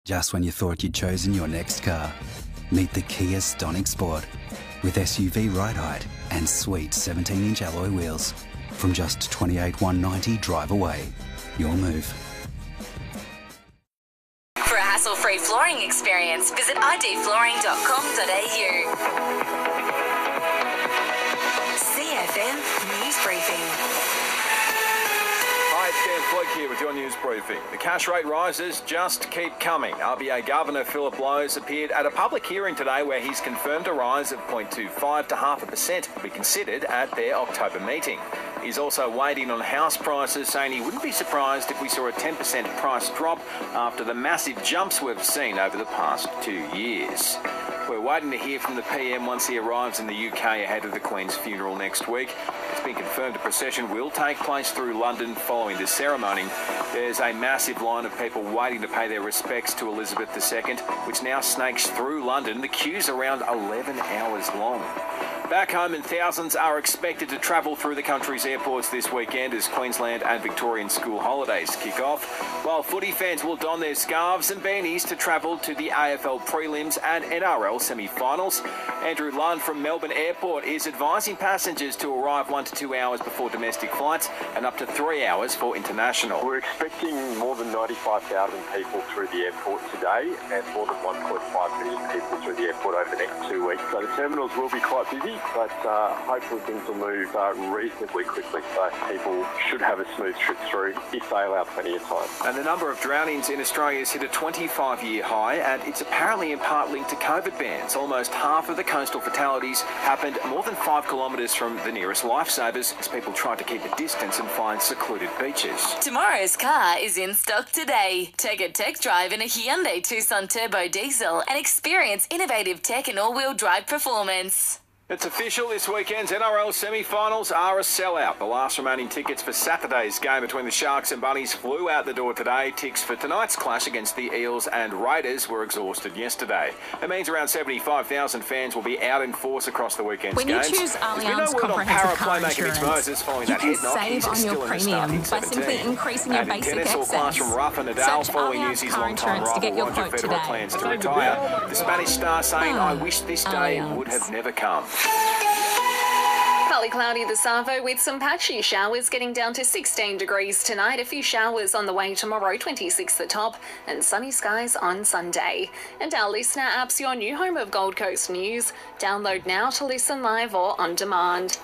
Just when you thought you'd chosen your next car, meet the Kia Stonic Sport with SUV ride height and sweet 17-inch alloy wheels. From just $28,190 drive away. Your move. For a hassle-free flooring experience, visit idflooring.com.au. CFM News Briefing. Hi, it's Dan Flake here with your news briefing. The cash rate rises just keep coming. RBA Governor Philip Lowe appeared at a public hearing today where he's confirmed a rise of 0.25 to 0.5% will be considered at their October meeting. He's also waiting on house prices, saying he wouldn't be surprised if we saw a 10% price drop after the massive jumps we've seen over the past 2 years. We're waiting to hear from the PM once he arrives in the UK ahead of the Queen's funeral next week. It's been confirmed a procession will take place through London following the ceremony. There's a massive line of people waiting to pay their respects to Elizabeth II, which now snakes through London. The queue's around 11 hours long. Back home, and thousands are expected to travel through the country's airports this weekend as Queensland and Victorian school holidays kick off, while footy fans will don their scarves and beanies to travel to the AFL prelims and NRL semi-finals. Andrew Lund from Melbourne Airport is advising passengers to arrive 1 to 2 hours before domestic flights and up to 3 hours for international. We're expecting more than 95,000 people through the airport today and more than 1.5 million people through the airport over the next 2 weeks. So the terminals will be quite busy, but hopefully things will move reasonably quickly, so people should have a smooth trip through if they allow plenty of time. And the number of drownings in Australia has hit a 25-year high, and it's apparently in part linked to COVID bans. Almost half of the coastal fatalities happened more than 5 kilometres from the nearest lifesavers as people tried to keep a distance and find secluded beaches. Tomorrow's car is in stock today. Take a tech drive in a Hyundai Tucson Turbo Diesel and experience innovative tech and all-wheel drive performance. It's official, this weekend's NRL semi-finals are a sellout. The last remaining tickets for Saturday's game between the Sharks and Bunnies flew out the door today. Ticks for tonight's clash against the Eels and Raiders were exhausted yesterday. It means around 75,000 fans will be out in force across the weekend's when games. When you choose Allianz Comprehensive Car Insurance, you can save on your premium by simply increasing your basic excess. Clash from Rafa Nadal Search following Allianz Newsy's Car long-time Insurance to get rival your Roger quote Federer today. plans to retire. The Spanish star saying, "I wish this day Allianz. would have never come." Partly cloudy this Savo with some patchy showers, getting down to 16 degrees tonight. A few showers on the way tomorrow, 26 the top, and sunny skies on Sunday. And our listener app's your new home of Gold Coast news. Download now to listen live or on demand.